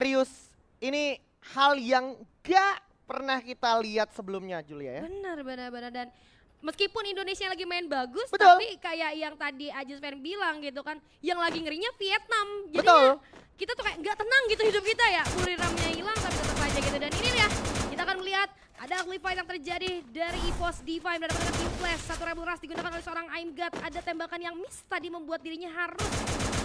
serius, ini hal yang gak pernah kita lihat sebelumnya, Julia ya. Benar. Dan meskipun Indonesia lagi main bagus, Betul. tapi kayak yang tadi Ajis Fan bilang gitu kan, yang lagi ngerinya Vietnam. Betul. Kita tuh kayak nggak tenang gitu hidup kita ya. Buriramnya hilang tapi tetap aja gitu. Dan ini ya, kita akan melihat ada ugly fight yang terjadi dari EVOS D5 dan mendapatkan team flash. Satu Rebel Rush digunakan oleh seorang Aimgat. Ada tembakan yang miss tadi membuat dirinya harus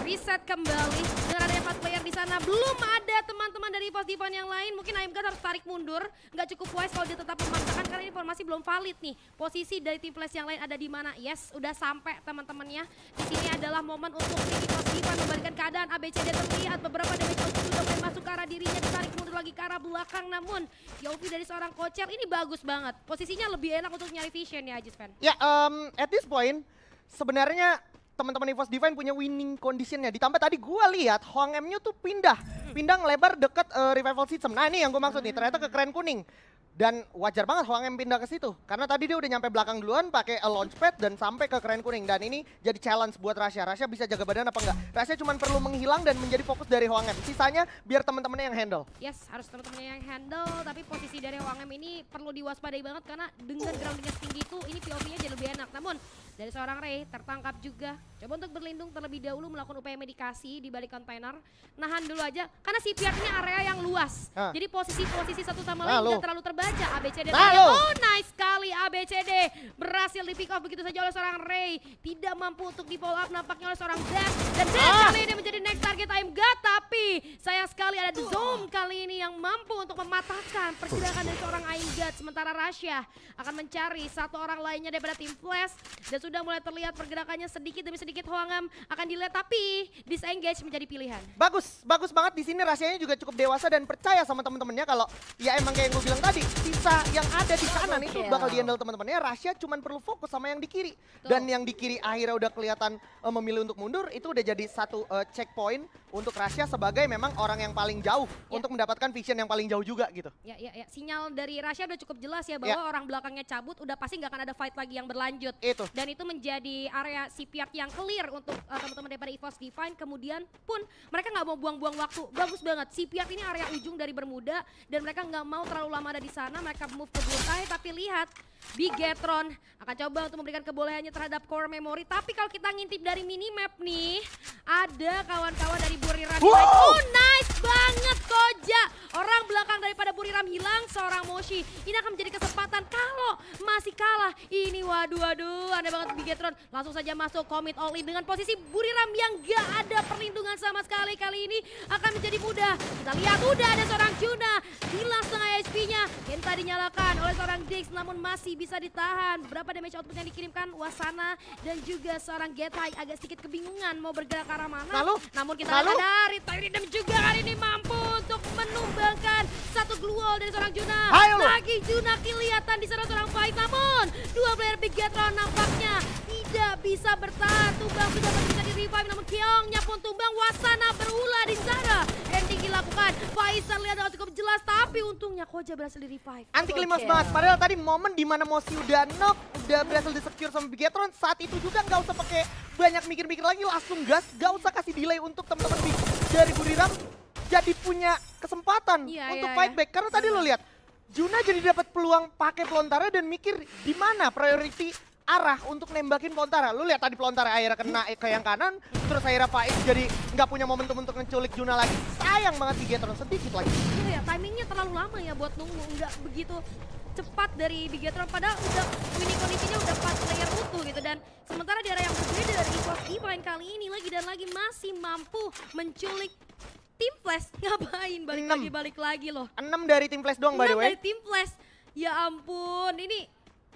reset kembali. Dengan adanya 4 player di sana, belum ada teman-teman dari EVOS D5 yang lain. Mungkin Aimgat harus tarik mundur. Nggak cukup wise kalau dia tetap memaksakan karena informasi belum valid nih. Posisi dari tim flash yang lain ada di mana? Yes, udah sampai teman-temannya. Di sini adalah momen untuk tim EVOS D5 membalikan keadaan. ABCD terlihat beberapa damage output sudah mulai masuk ke arah dirinya. Ditarik mundur lagi ke arah belakang. Namun Yofi dari seorang Kocer ini bagus banget. Posisinya lebih enak untuk nyari vision ya Ajis Fan. Ya, at this point sebenarnya teman-teman EVOS Divine punya winning conditionnya. Ditambah tadi gua lihat Hwang M-nya tuh pindah ngelebar deket revival system. Nah ini yang gue maksud nih, ternyata ke keren kuning. Dan wajar banget Hwang M pindah ke situ. Karena tadi dia udah nyampe belakang duluan pakai launchpad dan sampai ke keren kuning. Dan ini jadi challenge buat Rasya. Rasya bisa jaga badan apa enggak? Rasya cuma perlu menghilang dan menjadi fokus dari Hwang M. Sisanya biar teman-temannya yang handle. Yes, harus teman-temannya yang handle. Tapi posisi dari Hwang M ini perlu diwaspadai banget karena dengan groundingnya setinggi itu, ini POV-nya jadi lebih enak. Namun dari seorang Ray tertangkap juga. Coba untuk berlindung terlebih dahulu melakukan upaya medikasi di balik kontainer. Nahan dulu aja karena si pihak ini area yang luas. Jadi posisi-posisi satu sama lain tidak terlalu terbaca. ABCD oh nice sekali ABCD berhasil di pick off begitu saja oleh seorang Ray. Tidak mampu untuk di follow up nampaknya oleh seorang Dash. Dan Dash kali ini menjadi next target Aimgat. Tapi sayang sekali ada The Zone kali ini yang mampu untuk mematahkan pergerakan dari seorang Aimgat. Sementara Rasya akan mencari satu orang lainnya daripada tim Flash. Dan sudah mulai terlihat pergerakannya sedikit demi sedikit Hwang M akan dilihat tapi disengage menjadi pilihan. Bagus banget di sini. Rasyanya juga cukup dewasa dan percaya sama teman-temannya kalau ya emang kayak yang gue bilang tadi, sisa yang ada di kanan itu bakal di-handle teman-temannya. Rasya cuma perlu fokus sama yang di kiri. Dan yang di kiri akhirnya udah kelihatan memilih untuk mundur, itu udah jadi satu checkpoint untuk Rasya sebagai memang orang yang paling jauh untuk mendapatkan vision yang paling jauh juga gitu. Ya. Sinyal dari Rasya udah cukup jelas ya bahwa orang belakangnya cabut, udah pasti nggak akan ada fight lagi yang berlanjut. Dan itu menjadi area si pihak yang clear untuk teman-teman daripada EVOS Divine. Kemudian pun mereka nggak mau buang-buang waktu. Bagus banget. Si pihak ini area ujung dari Bermuda dan mereka nggak mau terlalu lama ada di sana. Mereka move ke Buntai, tapi lihat Bigetron akan coba untuk memberikan kebolehannya terhadap core memory. Tapi kalau kita ngintip dari minimap nih, ada kawan-kawan dari Buriram. Oh nice banget Koja. Orang belakang daripada Buriram hilang, seorang Moshi. Ini akan menjadi kesempatan kalau masih kalah. Ini waduh, aneh banget Bigetron. Langsung saja masuk commit all in dengan posisi Buriram yang gak ada perlindungan sama sekali. Kali ini akan menjadi mudah. Kita lihat udah ada seorang Juna. Hilang setengah HP-nya. Kenta dinyalakan oleh seorang Dix namun masih bisa ditahan. Berapa damage output yang dikirimkan Wasana dan juga seorang Gethai agak sedikit kebingungan mau bergerak ke arah mana. Namun kita lihat dari Tyridem juga kali ini mampu untuk menumbangkan satu glue wall dari seorang Juna. Lagi Juna kelihatan di sana seorang fight, namun dua player Bigetron nampaknya tidak bisa bertahan. Tumbang sudah bisa di revive namun Keongnya pun tumbang. Wasana berulah di sana. Ending dilakukan. Faisal lihat cukup jelas tapi untungnya Koja berhasil di revive. Anti klimaks banget. Padahal tadi momen dimana Moshi udah knock, udah berhasil di-secure sama Bigetron, saat itu juga nggak usah pakai banyak mikir-mikir lagi, langsung gas, nggak usah kasih delay untuk teman-teman dari Buriram jadi punya kesempatan untuk fight back. Karena tadi lo lihat, Juna jadi dapat peluang pakai Pelontara dan mikir di mana priority arah untuk nembakin Pelontara. Lu lihat tadi Pelontara akhirnya kena ke yang kanan, terus akhirnya Faiz jadi nggak punya momentum untuk menculik Juna lagi. Sayang banget Bigetron sedikit lagi. Iya ya, timingnya terlalu lama ya buat nunggu, nggak begitu cepat dari Bigetron, padahal udah winning kondisinya udah 4 player utuh gitu. Dan sementara di area yang berbeda dari EVOS Divine kali ini lagi dan lagi masih mampu menculik tim Flash. Ngapain balik lagi loh. 6 dari tim Flash doang by the way. 6 dari tim Flash. Ya ampun, ini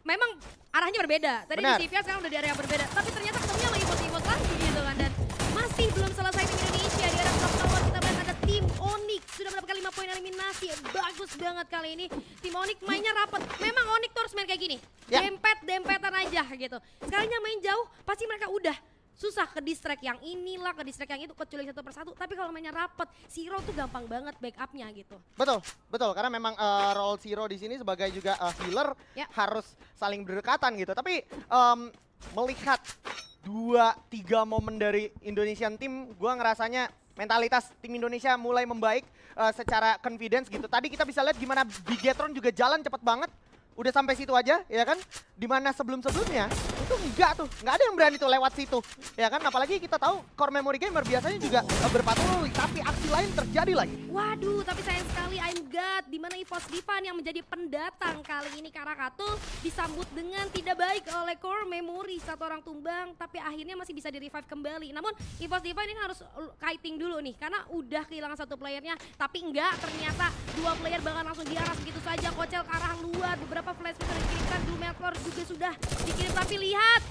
memang arahnya berbeda. Tadi di CVR sekarang udah di area yang berbeda. Tapi ternyata ketemunya lagi imut-imut lagi gitu kan. Dan masih belum selesai tim Indonesia. Di area top tower kita melihat ada tim Onyx. Sudah mendapatkan 5 poin eliminasi. Bagus banget kali ini. Tim Onyx mainnya rapat. Memang Onyx tuh harus main kayak gini. Dempet-dempetan aja gitu. Sekalinya main jauh pasti mereka udah susah ke distract yang inilah, ke distract yang itu, kecuali satu persatu. Tapi kalau mainnya rapet, Zero tuh gampang banget backupnya gitu. Betul. Karena memang role Zero di sini sebagai juga healer harus saling berdekatan gitu. Tapi melihat 2-3 momen dari Indonesian team, gua ngerasanya mentalitas tim Indonesia mulai membaik secara confidence gitu. Tadi kita bisa lihat gimana Bigetron juga jalan cepet banget. Udah sampai situ aja, ya kan? Dimana sebelum-sebelumnya itu enggak ada yang berani tuh lewat situ, ya kan? Apalagi kita tahu core memory gamer biasanya juga berpatroli, tapi aksi lain terjadi lagi. Waduh, tapi sayang sekali I'm God, dimana EVOS Divan yang menjadi pendatang kali ini Karakatul disambut dengan tidak baik oleh core memory, satu orang tumbang, tapi akhirnya masih bisa di-revive kembali. Namun EVOS Divan ini harus kiting dulu nih, karena udah kehilangan satu playernya, tapi enggak, ternyata dua player bahkan langsung diaras begitu saja. Kocel ke arah luar, beberapa flash bisa dikirimkan, Doommeteor juga sudah dikirim, tapi lihat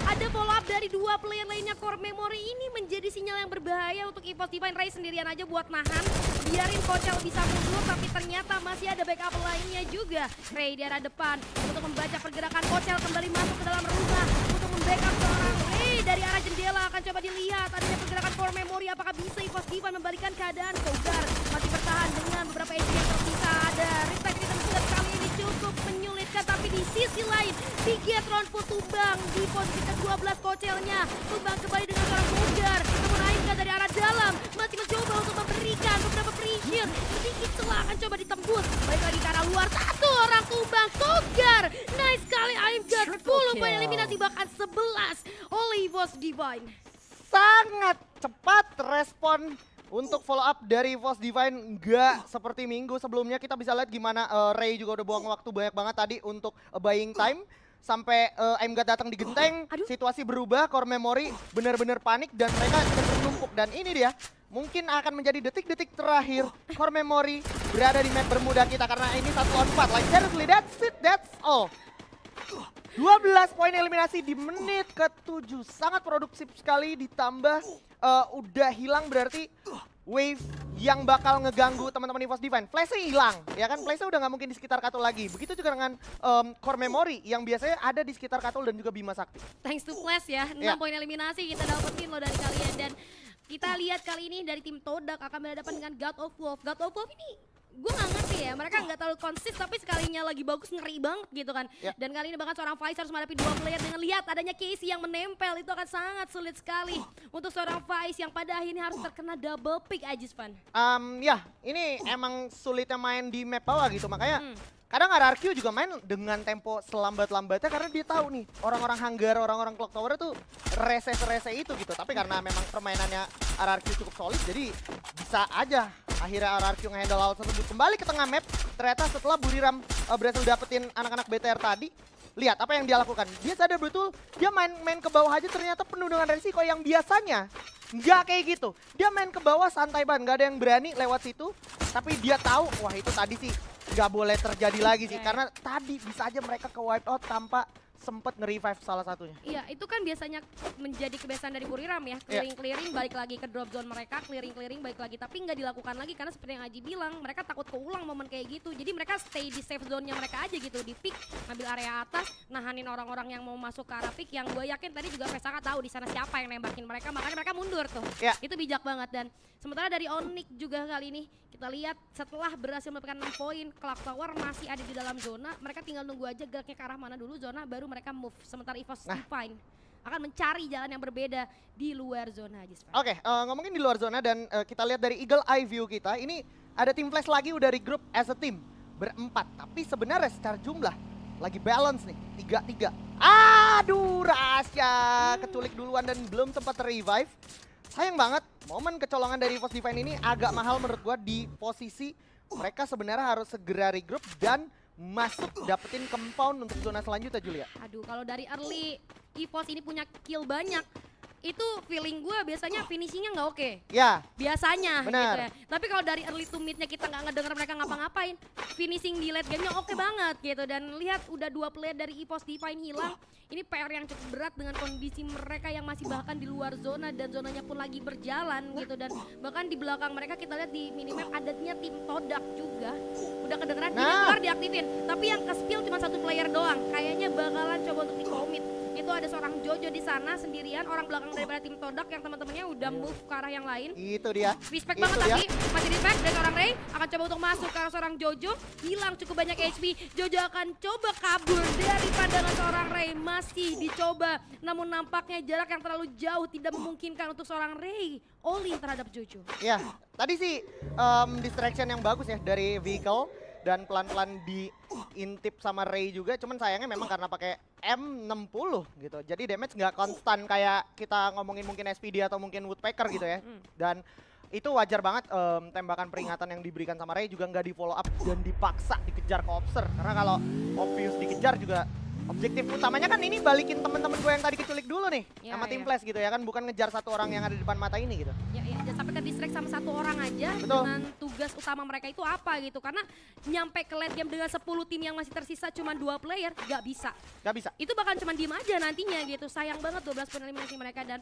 ada follow up dari dua player lainnya. Core memory ini menjadi sinyal yang berbahaya untuk EVOS Divan. Ray sendirian aja buat nahan, biarin Kocel bisa mundur, tapi ternyata masih ada backup lainnya juga. Ray di arah depan untuk membaca pergerakan Kocel, kembali masuk ke dalam rumah untuk membackup seorang Ray dari arah jendela. Akan coba dilihat adanya pergerakan core memory, apakah bisa EVOS Divan membalikan keadaan. Cougar masih bertahan dengan beberapa edge yang tersisa. Ada Respect Rhythm sudah kali ini cukup menyulitkan, tapi di sisi lain Bigetron pun tumbang di posisi ke-12. Kocelnya tumbang kembali dengan seorang Cougar, namun Aika dari arah dalam masih mencoba untuk memberikan beberapa pressure. Sedikit celah akan coba ditembus, balik lagi ke arah luar, satu orang tumbang. Cougar, nice sekali Aika, 10 poin eliminasi, bahkan 11 oleh EVOS Divan. Sangat cepat respon untuk follow up dari EVOS Divan, nggak seperti minggu sebelumnya. Kita bisa lihat gimana Ray juga udah buang waktu banyak banget tadi untuk buying time. Sampai MGAT datang di genteng, situasi berubah, core memory benar-benar panik dan mereka cenderung numpuk. Dan ini dia, mungkin akan menjadi detik-detik terakhir core memory berada di map bermuda kita, karena ini 1 on 4. Like seriously, that's it, that's all. 12 poin eliminasi di menit ke-7, sangat produktif sekali, ditambah udah hilang berarti wave yang bakal ngeganggu teman-teman EVOS Divan. Flash-nya hilang, ya kan? Flash-nya udah nggak mungkin di sekitar Katul lagi. Begitu juga dengan core memory yang biasanya ada di sekitar Katul dan juga Bima Sakti. Thanks to Flash ya, 6 poin eliminasi kita dapetin loh dari kalian. Dan kita lihat kali ini dari tim Todak akan berhadapan dengan God of Wolf. God of Wolf ini gue gak ngerti ya, mereka nggak terlalu konsis, tapi sekalinya lagi bagus ngeri banget gitu kan. Dan kali ini bahkan seorang Faiz harus menghadapi dua player dengan lihat adanya Casey yang menempel, itu akan sangat sulit sekali untuk seorang Faiz yang pada akhirnya harus terkena double pick aja, Span. Ya, ini emang sulitnya main di map bawah gitu, makanya kadang RRQ juga main dengan tempo selambat-lambatnya karena dia tahu nih orang-orang Hanggar, orang-orang Clock Tower itu rese-rese itu gitu. Tapi karena memang permainannya RRQ cukup solid, jadi bisa aja akhirnya RRQ nge-handle hal tersebut. Kembali ke tengah map, ternyata setelah Buriram berhasil dapetin anak-anak BTR tadi, lihat apa yang dia lakukan. Dia sadar betul, dia main ke bawah aja ternyata penuh dengan resiko yang biasanya nggak kayak gitu. Dia main ke bawah santai banget, nggak ada yang berani lewat situ. Tapi dia tahu, wah itu tadi sih nggak boleh terjadi lagi sih. Karena tadi bisa aja mereka ke wipe out tanpa sempet nge-revive salah satunya. Iya, itu kan biasanya menjadi kebiasaan dari Buriram ya. Clearing-clearing, balik lagi ke drop zone mereka, clearing-clearing, balik lagi. Tapi nggak dilakukan lagi karena seperti yang Aji bilang, mereka takut keulang momen kayak gitu. Jadi mereka stay di safe zone-nya mereka aja gitu, di pick, ngambil area atas, nahanin orang-orang yang mau masuk ke arah pick, yang gue yakin tadi juga Vesaka tahu di sana siapa yang nembakin mereka, makanya mereka mundur tuh. Itu bijak banget. Dan sementara dari Onyx juga kali ini, kita lihat setelah berhasil mendapatkan 6 poin, Clock Tower masih ada di dalam zona, mereka tinggal nunggu aja geraknya ke arah mana dulu zona, baru mereka move. Sementara EVOS Divan akan mencari jalan yang berbeda di luar zona aja. Oke, ngomongin di luar zona dan kita lihat dari Eagle Eye View kita, ini ada tim Flash lagi udah regroup as a team, berempat. Tapi sebenarnya secara jumlah lagi balance nih, 3-3. Aduh, Rasya keculik duluan dan belum sempat revive. Sayang banget, momen kecolongan dari EVOS Divan ini agak mahal menurut gua di posisi mereka sebenarnya harus segera regroup dan masuk dapetin compound untuk zona selanjutnya, Julia. Aduh, kalau dari early EVOS ini punya kill banyak, itu feeling gue biasanya finishingnya nggak oke. Ya. Biasanya benar. gitu ya. Tapi kalau dari early to mid-nya kita nggak ngedenger mereka ngapa-ngapain, finishing di late game-nya oke banget gitu. Dan lihat udah 2 player dari EVOS Divan hilang. Ini PR yang cukup berat dengan kondisi mereka yang masih bahkan di luar zona dan zonanya pun lagi berjalan gitu. Dan bahkan di belakang mereka kita lihat di minimap adanya tim Todak juga. Udah kedengeran ini keluar diaktifin. Tapi yang ke-spill cuma 1 player doang. Kayaknya bakalan coba untuk di-commit. Itu ada seorang Jojo di sana sendirian, orang belakang daripada tim Todak yang teman-temannya udah move ke arah yang lain. Itu dia. Respect banget tapi masih respect dari seorang Ray akan coba untuk masuk karena seorang Jojo hilang cukup banyak HP. Jojo akan coba kabur dari pandangan seorang Ray, masih dicoba. Namun nampaknya jarak yang terlalu jauh tidak memungkinkan untuk seorang Ray all in terhadap Jojo. Ya, tadi sih distraction yang bagus ya dari vehicle dan pelan-pelan diintip sama Ray juga. Cuman sayangnya memang karena pakai M60 gitu. Jadi damage nggak konstan kayak kita ngomongin mungkin SPD atau mungkin Woodpecker gitu ya. Dan itu wajar banget tembakan peringatan yang diberikan sama Ray juga nggak di follow up dan dipaksa dikejar ke Obser. Karena kalau obvious dikejar juga objektif utamanya kan ini balikin temen-temen gue yang tadi keculik dulu nih sama tim Flash gitu ya kan, bukan ngejar satu orang yang ada di depan mata ini gitu. Ya, jangan sampai ke distract sama satu orang aja. Betul. Dengan tugas utama mereka itu apa gitu. Karena nyampe ke late game dengan 10 tim yang masih tersisa cuma 2 player, gak bisa. Gak bisa. Itu bakal cuma diem aja nantinya gitu. Sayang banget 12 poin eliminasi mereka. Dan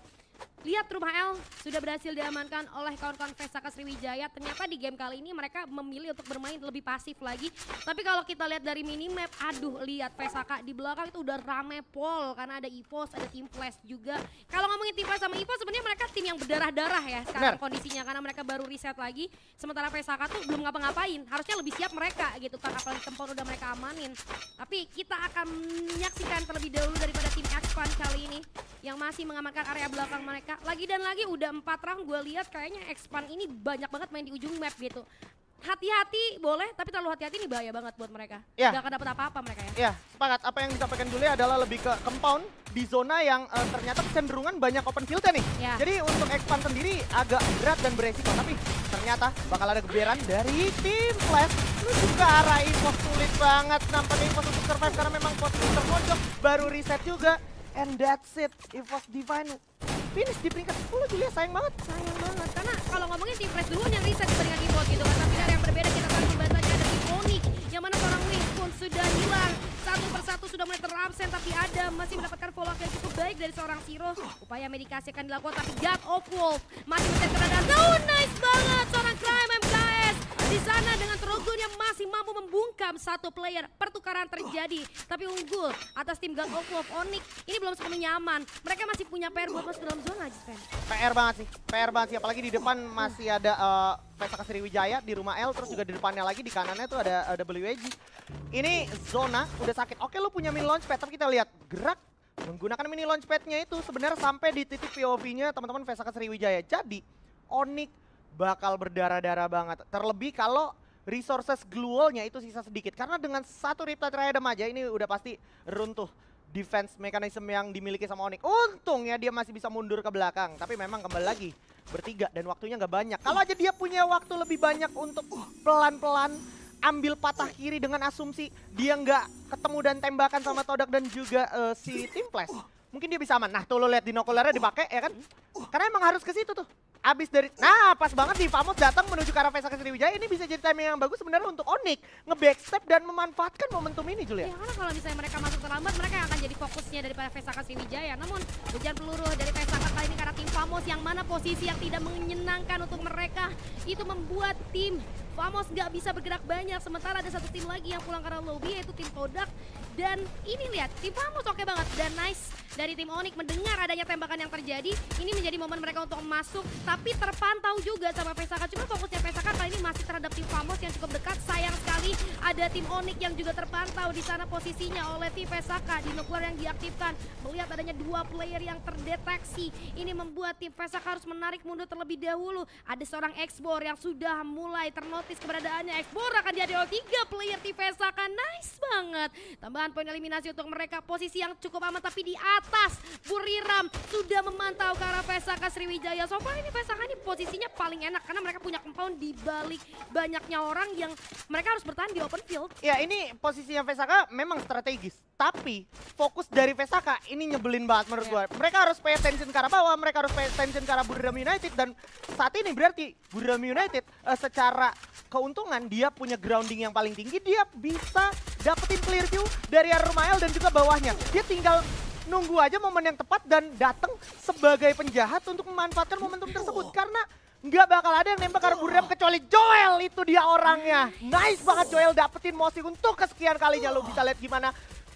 lihat Rumah L sudah berhasil diamankan oleh kawan-kawan Vesaka Sriwijaya. Ternyata di game kali ini mereka memilih untuk bermain lebih pasif lagi. Tapi kalau kita lihat dari minimap, aduh lihat Vesaka di belakang itu udah rame pol. Karena ada EVOS, ada tim Flash juga. Kalau ngomongin tim Flash sama EVOS sebenarnya mereka tim yang berdarah-darah ya sekarang kondisinya. Karena mereka baru reset lagi. Sementara Vesaka tuh belum ngapa-ngapain. Harusnya lebih siap mereka gitu kan. Apalagi tempon udah mereka amanin. Tapi kita akan menyaksikan terlebih dahulu daripada tim X-Fan kali ini. Yang masih mengamankan area belakang mereka. Lagi dan lagi udah 4 round gue lihat kayaknya X-Fan ini banyak banget main di ujung map gitu. Hati-hati boleh, tapi terlalu hati-hati ini bahaya banget buat mereka. Ya. Gak akan dapat apa-apa mereka ya. Ya, sepakat. Apa yang disampaikan Julia adalah lebih ke compound di zona yang ternyata kecenderungan banyak open field-nya nih. Ya. Jadi untuk X-Fan sendiri agak berat dan beresiko, tapi ternyata bakal ada geberan dari tim Flash menuju ke arah EVOS. Sulit banget nampaknya EVOS untuk survive karena memang posisi terpojok, baru reset juga. And that's it, EVOS Divine finish di peringkat 10. Julia, sayang banget. Sayang banget, karena kalau ngomongin tim Flash duluan yang reset dibandingkan EVOS gitu kan. Tapi dari yang berbeda kita tahu bahasanya ada tim Onyx yang mana seorang Wings pun sudah hilang. Satu persatu sudah mulai terabsen, tapi ada masih mendapatkan follow up yang cukup baik dari seorang Zero. Upaya medikasi akan dilakukan, tapi God of Wolf masih mencari keberadaan. Oh, nice banget seorang Crime MKS di sana dengan Trogon yang masih mampu membungkam satu player. Pertukaran terjadi, tapi unggul atas tim God of Wolf. Onyx ini belum sepenuhnya aman. Mereka masih punya PR buat masuk dalam zona aja, Sven. PR banget sih, apalagi di depan masih ada Vesaka Sriwijaya di Rumah L, terus juga di depannya lagi di kanannya tuh ada WG. Ini zona udah sakit. Oke, lu punya mini launchpad, tapi kita lihat gerak menggunakan mini launchpadnya itu sebenarnya sampai di titik POV-nya teman-teman Vesaka Sriwijaya. Jadi Onyx bakal berdarah-darah banget. Terlebih kalau resources glue wall-nya itu sisa sedikit. Karena dengan satu Riptide Rhythm aja ini udah pasti runtuh defense mechanism yang dimiliki sama Onyx. Untungnya dia masih bisa mundur ke belakang. Tapi memang kembali lagi bertiga dan waktunya nggak banyak. Kalau aja dia punya waktu lebih banyak untuk pelan-pelan ambil patah kiri dengan asumsi dia nggak ketemu dan tembakan sama Todak dan juga si tim Flash, mungkin dia bisa aman. Nah tuh lo lihat dinokularnya dipakai ya kan, karena emang harus ke situ tuh. Abis dari, nah pas banget di Famos datang menuju ke arah Vesaka Sriwijaya. Ini bisa jadi timing yang bagus sebenarnya untuk Onyx nge-backstep dan memanfaatkan momentum ini, Julia. Ya karena kalau misalnya mereka masuk terlambat, mereka yang akan jadi fokusnya daripada Vesaka Sriwijaya. Namun hujan peluru dari Vesaka kali ini karena tim Famos yang mana posisi yang tidak menyenangkan untuk mereka. Itu membuat tim Famos nggak bisa bergerak banyak. Sementara ada satu tim lagi yang pulang karena lobby, yaitu tim Todak. Dan ini lihat, tim Famos oke banget dan nice dari tim Onyx mendengar adanya tembakan yang terjadi. Ini menjadi momen mereka untuk masuk, tapi terpantau juga sama Vesaka. Cuma fokusnya Vesaka kali ini masih terhadap tim Famos yang cukup dekat. Sayang sekali ada tim Onyx yang juga terpantau di sana posisinya oleh tim Vesaka. Dinokular yang diaktifkan, melihat adanya 2 player yang terdeteksi. Ini membuat tim Vesaka harus menarik mundur terlebih dahulu. Ada seorang Xbor yang sudah mulai ternotis keberadaannya. Xbor akan diadil oleh 3 player tim Vesaka. Nice banget. Tambahan poin eliminasi untuk mereka. Posisi yang cukup aman tapi di atas. Buriram sudah memantau ke arah Vesaka Sriwijaya. So far ini Vesaka ini posisinya paling enak karena mereka punya compound di balik banyaknya orang yang mereka harus bertahan di open field. Ya ini posisinya Vesaka memang strategis. Tapi fokus dari Vesaka ini nyebelin banget menurut gue. Mereka harus pay attention ke arah bawah, mereka harus pay attention ke arah Buriram United. Dan saat ini berarti Buriram United secara keuntungan dia punya grounding yang paling tinggi. Dia bisa dapetin clear view dari arah Rumah L dan juga bawahnya. Dia tinggal nunggu aja momen yang tepat dan datang sebagai penjahat untuk memanfaatkan momentum tersebut. Karena nggak bakal ada yang nembak arah Buriram kecuali Joel, itu dia orangnya. Nice banget Joel dapetin Mosi untuk kesekian kalinya. Lo bisa lihat gimana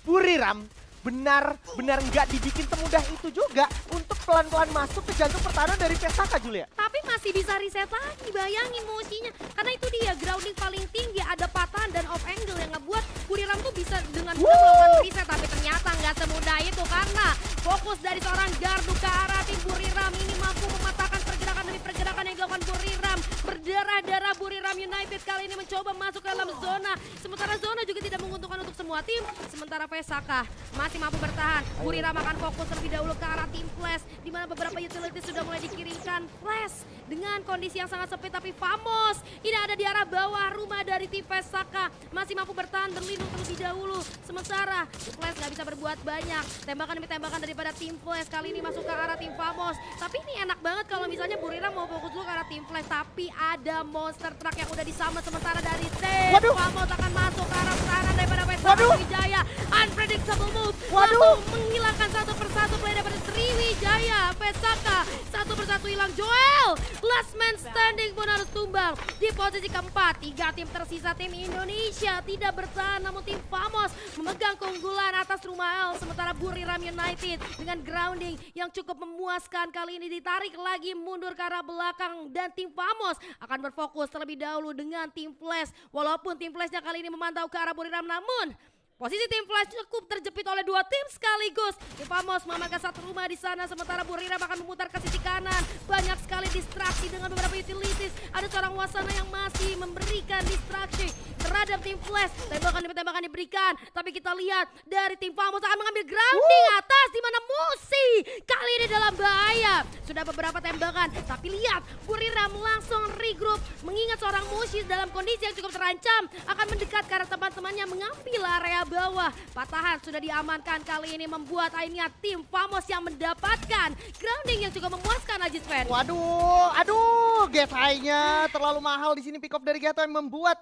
Buriram benar-benar nggak dibikin semudah itu juga untuk pelan-pelan masuk ke jantung pertahanan dari Pesaka, Julia. Tapi masih bisa reset lagi, bayangin mosinya. Karena itu dia, grounding paling tinggi, ada patahan dan off angle yang ngebuat Buriram tuh bisa dengan mudah melakukan reset. Tapi ternyata nggak semudah itu karena fokus dari seorang Gardu ke arah tim Buriram ini mampu mematahkan pergerakan demi pergerakan yang dilakukan Buriram. Berdarah-darah Buriram United kali ini mencoba masuk ke dalam zona. Sementara zona juga tidak menguntungkan untuk semua tim. Sementara Pesaka masih mampu bertahan. Buriram akan fokus terlebih dahulu ke arah tim Flash, di mana beberapa utilities sudah mulai dikirimkan. Flash dengan kondisi yang sangat sempit, tapi Famos ini ada di arah bawah rumah dari tim Pesaka. Masih mampu bertahan, berlindung terlebih dahulu. Sementara Flash nggak bisa berbuat banyak. Tembakan demi tembakan daripada tim Flash kali ini masuk ke arah tim Famos. Tapi ini enak banget kalau misalnya Buriram mau fokus dulu ke arah tim Flash, tapi ada monster truck yang udah disambut. Sementara dari tim Famos akan masuk ke arah pertahanan daripada Pesaka Sriwijaya. Unpredictable move, langsung menghilangkan satu persatu play daripada Sriwijaya. Pesaka satu persatu hilang. Joel, last man standing pun harus tumbang di posisi keempat. 3 tim tersisa tim Indonesia tidak bertahan, namun tim Famos memegang keunggulan atas rumah L. Sementara Buriram United dengan grounding yang cukup memuaskan kali ini ditarik lagi mundur ke arah belakang, dan tim Famos akan berfokus terlebih dahulu dengan tim Flash. Walaupun tim Flashnya kali ini memantau ke arah Buriram, namun posisi tim Flash cukup terjepit oleh 2 tim sekaligus. Tim Famos mengamankan satu rumah di sana, sementara Buriram akan memutar ke sisi kanan. Banyak sekali distraksi dengan beberapa utilities. Ada seorang Wasana yang masih memberikan distraksi terhadap tim Flash. Tembakan demi tembakan diberikan, tapi kita lihat dari tim Famos akan mengambil grounding atas, di mana Musi kali ini dalam bahaya. Sudah beberapa tembakan, tapi lihat Buriram langsung regroup, mengingat seorang Musi dalam kondisi yang cukup terancam akan mendekat ke arah teman-temannya mengambil area bawah. Patahan sudah diamankan kali ini, membuat akhirnya tim Famos yang mendapatkan grounding yang cukup memuaskan, Ajis Fan. Aduh, get high-nya terlalu mahal di sini. Pick off dari Gato yang membuat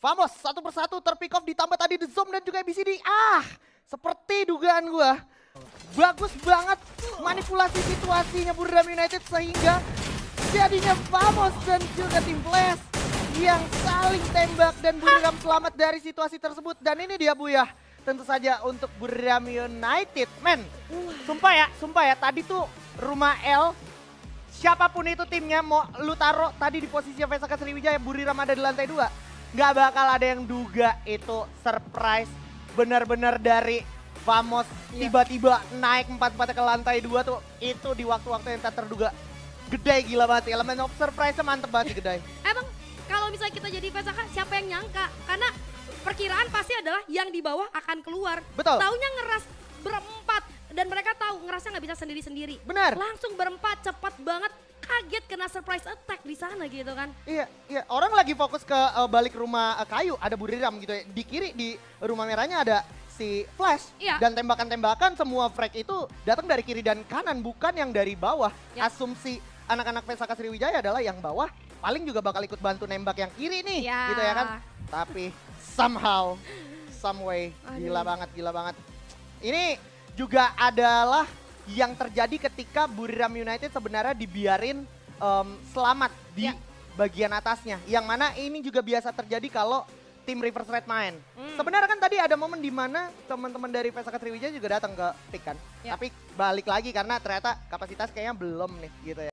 Famos satu persatu terpick off, ditambah tadi The Zom dan juga BCD. Seperti dugaan gua. Bagus banget manipulasi situasinya Buriram United sehingga jadinya Famos dan juga tim Flash yang saling tembak dan Buriram selamat dari situasi tersebut. Dan ini dia Buya, tentu saja untuk Buriram United. Men, sumpah ya tadi tuh rumah L, siapapun itu timnya mau lu taruh tadi di posisi Pesaka Sriwijaya, Buriram ada di lantai 2. Nggak bakal ada yang duga itu surprise benar-benar dari Famos tiba-tiba naik 4-4 ke lantai 2 tuh. Itu di waktu-waktu yang tak terduga. Gedai gila banget, elemen of surprise-nya mantep banget Gedai. Emang kalau misalnya kita jadi Pesaka, siapa yang nyangka? Karena perkiraan pasti adalah yang di bawah akan keluar. Betul. Taunya ngeras berempat, dan mereka tahu ngerasnya nggak bisa sendiri-sendiri. Benar. Langsung berempat, cepat banget, kaget kena surprise attack di sana gitu kan. Iya. Orang lagi fokus ke balik rumah kayu, ada Buriram gitu ya. Di kiri di rumah merahnya ada si Flash. Iya. Dan tembakan-tembakan semua frag itu datang dari kiri dan kanan, bukan yang dari bawah. Ya. Asumsi anak-anak Pesaka Sriwijaya adalah yang bawah paling juga bakal ikut bantu nembak yang kiri nih, gitu ya kan. Tapi somehow, some way, gila banget. Ini juga adalah yang terjadi ketika Buriram United sebenarnya dibiarin selamat di bagian atasnya. Yang mana ini juga biasa terjadi kalau tim Reverse Red main. Sebenarnya kan tadi ada momen di mana teman-teman dari Pesaka Sriwijaya juga datang ke pick kan. Tapi balik lagi karena ternyata kapasitas kayaknya belum nih gitu ya.